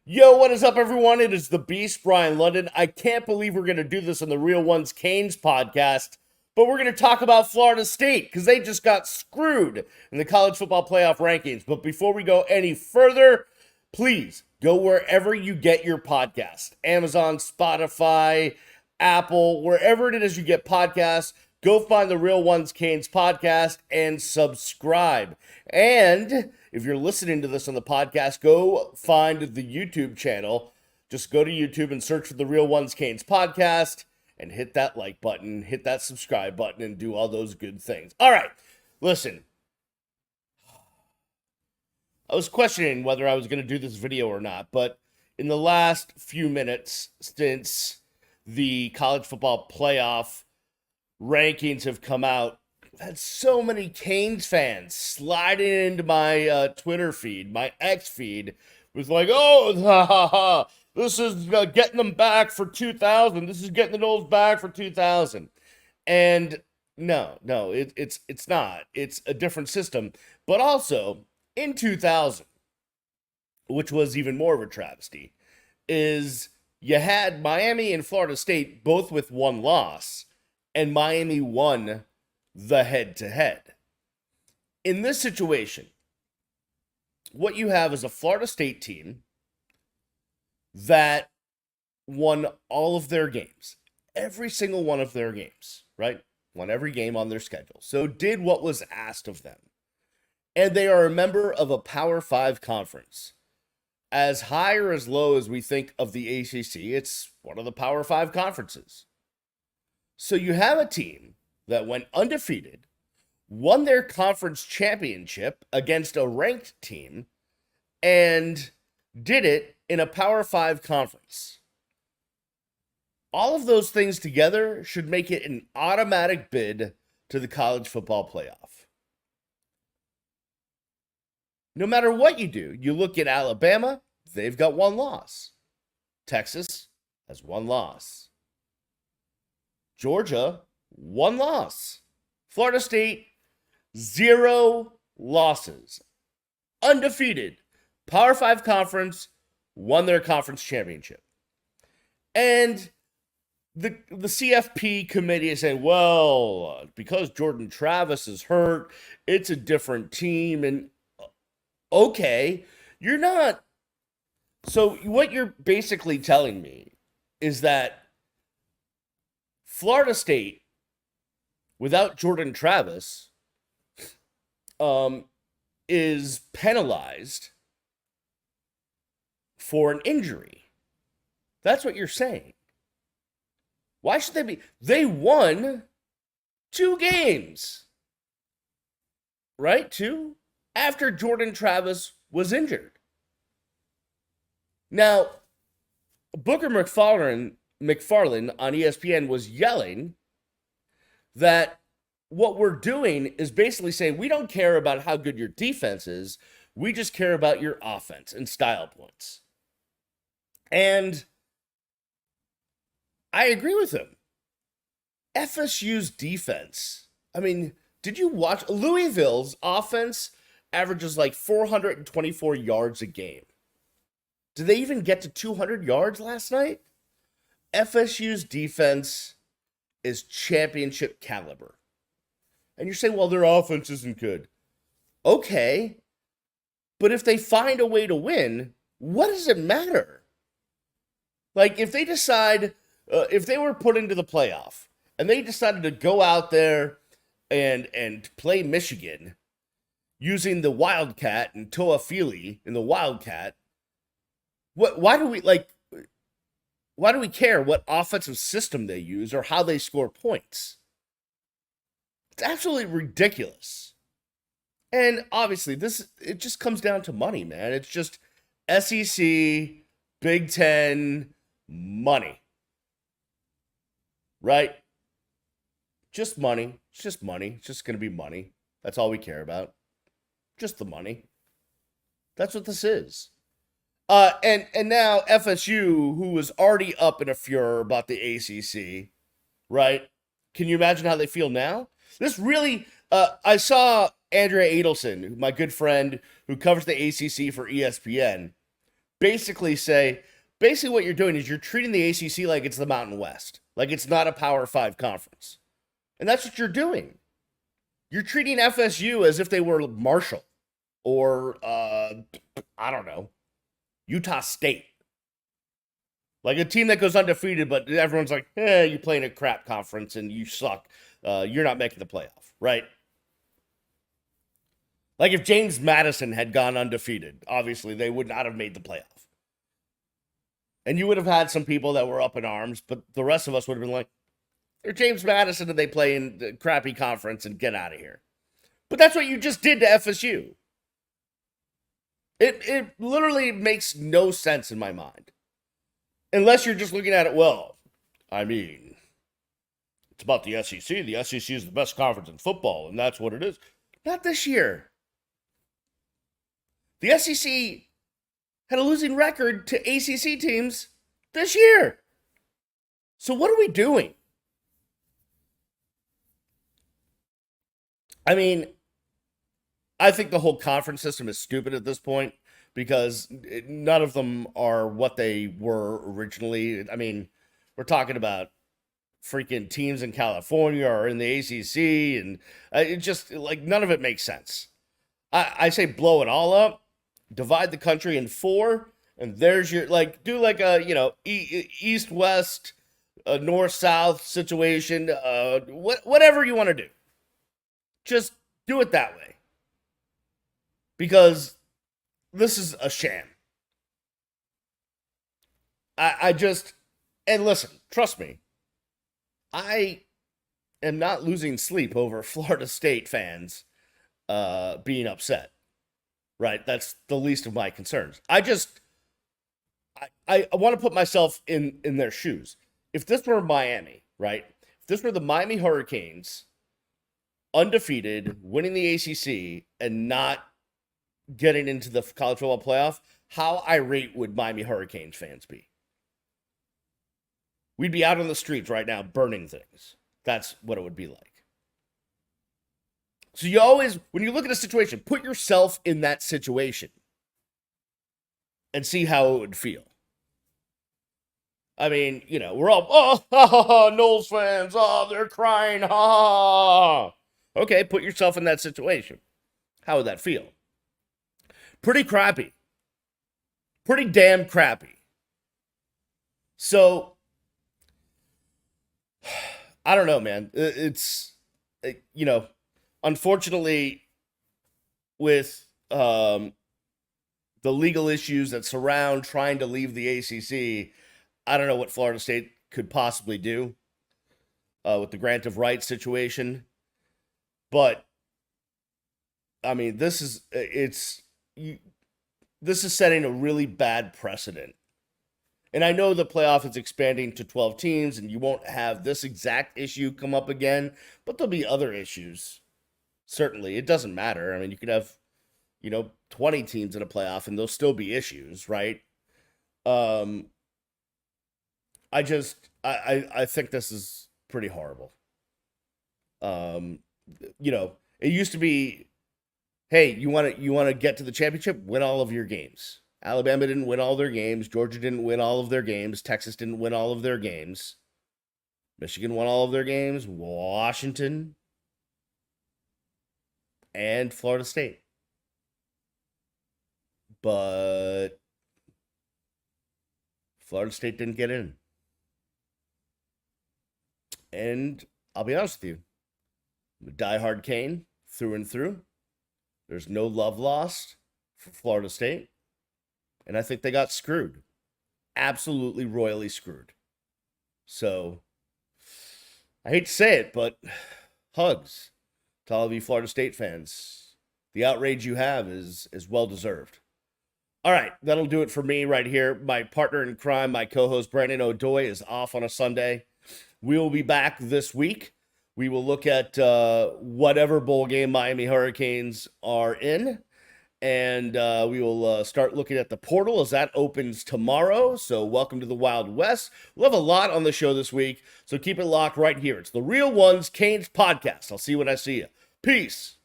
Yo, what is up, everyone? It is the Beast, Brian London. I can't believe we're going to do this on the Real Ones Canes podcast, but we're going to talk about Florida State because they just got screwed in the college football playoff rankings. But before we go any further, please go wherever you get your podcast. Amazon, Spotify, Apple, wherever it is you get podcasts. Go find the Real Ones Canes podcast and subscribe. And if you're listening to this on the podcast, go find the YouTube channel. Just go to YouTube and search for the Real Ones Canes podcast and hit that like button, hit that subscribe button, and do all those good things. All right, listen. I was questioning whether I was going to do this video or not, but in the last few minutes since the college football playoff rankings have come out, I've had so many Canes fans sliding into my Twitter feed, my X feed, with like, oh, ha, ha, ha, this is getting them back for 2000. This is getting the Noles back for 2000. And no, it's not. It's a different system. But also, in 2000, which was even more of a travesty, is you had Miami and Florida State both with one loss, and Miami won the head-to-head. In this situation, what you have is a Florida State team that won all of their games, every single one of their games, right? Won every game on their schedule. So did what was asked of them. And they are a member of a Power 5 conference. As high or as low as we think of the ACC, it's one of the Power 5 conferences. So you have a team that went undefeated, won their conference championship against a ranked team, and did it in a Power 5 conference. All of those things together should make it an automatic bid to the college football playoff. No matter what you do, you look at Alabama, they've got one loss. Texas has one loss. Georgia, one loss. Florida State, 0 losses. Undefeated. Power 5 conference, won their conference championship. And the CFP committee is saying, well, because Jordan Travis is hurt, it's a different team. And okay, you're not. So what you're basically telling me is that Florida State, without Jordan Travis, is penalized for an injury. That's what you're saying. Why should they be? They won 2 games, right? 2 after Jordan Travis was injured. Now, Booker McFarland on ESPN was yelling that what we're doing is basically saying we don't care about how good your defense is. We just care about your offense and style points. And I agree with him. FSU's defense. I mean, did you watch? Louisville's offense averages like 424 yards a game. Did they even get to 200 yards last night? FSU's defense is championship caliber. And you're saying, well, their offense isn't good. Okay. But if they find a way to win, what does it matter? Like, if they decide, if they were put into the playoff and they decided to go out there and play Michigan using the Wildcat and Toa Feely in the Wildcat, why do we care what offensive system they use or how they score points? It's absolutely ridiculous. And obviously, it just comes down to money, man. It's just SEC, Big Ten, money. Right? Just money. It's just money. It's just going to be money. That's all we care about. Just the money. That's what this is. And now FSU, who was already up in a furor about the ACC, right? Can you imagine how they feel now? This really, I saw Andrea Adelson, my good friend who covers the ACC for ESPN, basically what you're doing is you're treating the ACC like it's the Mountain West, like it's not a Power 5 conference. And that's what you're doing. You're treating FSU as if they were Marshall or, I don't know, Utah State. Like a team that goes undefeated, but everyone's like, you play in a crap conference and you suck. You're not making the playoff, right? Like if James Madison had gone undefeated, obviously they would not have made the playoff. And you would have had some people that were up in arms, but the rest of us would have been like, they're James Madison and they play in the crappy conference and get out of here. But that's what you just did to FSU. It literally makes no sense in my mind. Unless you're just looking at it, well, I mean, it's about the SEC. The SEC is the best conference in football, and that's what it is. Not this year. The SEC had a losing record to ACC teams this year. So what are we doing? I mean, I think the whole conference system is stupid at this point because none of them are what they were originally. I mean, we're talking about freaking teams in California or in the ACC, and it just, like, none of it makes sense. I say blow it all up, divide the country in 4, and there's your, like, do like a, east-west, north-south situation, whatever you want to do. Just do it that way. Because this is a sham. And listen, trust me, I am not losing sleep over Florida State fans being upset. Right? That's the least of my concerns. I want to put myself in their shoes. If this were Miami, right? If this were the Miami Hurricanes, undefeated, winning the ACC, and not getting into the college football playoff, how irate would Miami Hurricanes fans be? We'd be out on the streets right now burning things. That's what it would be like. So you always, when you look at a situation, put yourself in that situation and see how it would feel. I mean, we're all, Noles fans, they're crying, Okay, put yourself in that situation. How would that feel? Pretty crappy. Pretty damn crappy. So, I don't know, man. It's, unfortunately, with the legal issues that surround trying to leave the ACC, I don't know what Florida State could possibly do with the grant of rights situation. But, I mean, this is setting a really bad precedent. And I know the playoff is expanding to 12 teams, and you won't have this exact issue come up again, but there'll be other issues. Certainly, it doesn't matter. I mean, you could have, 20 teams in a playoff, and there'll still be issues, right? I think this is pretty horrible. It used to be, hey, you want to get to the championship, win all of your games. Alabama didn't win all their games. Georgia didn't win all of their games. Texas didn't win all of their games. Michigan won all of their games. Washington and Florida State. But Florida State didn't get in. And I'll be honest with you, I'm a diehard Cane through and through. There's no love lost for Florida State. And I think they got screwed. Absolutely royally screwed. So, I hate to say it, but hugs to all of you Florida State fans. The outrage you have is well deserved. All right, that'll do it for me right here. My partner in crime, my co-host Brandon O'Doy, is off on a Sunday. We will be back this week. We will look at whatever bowl game Miami Hurricanes are in. And we will start looking at the portal as that opens tomorrow. So welcome to the Wild West. We'll have a lot on the show this week. So keep it locked right here. It's the Real Ones Canes podcast. I'll see you when I see you. Peace.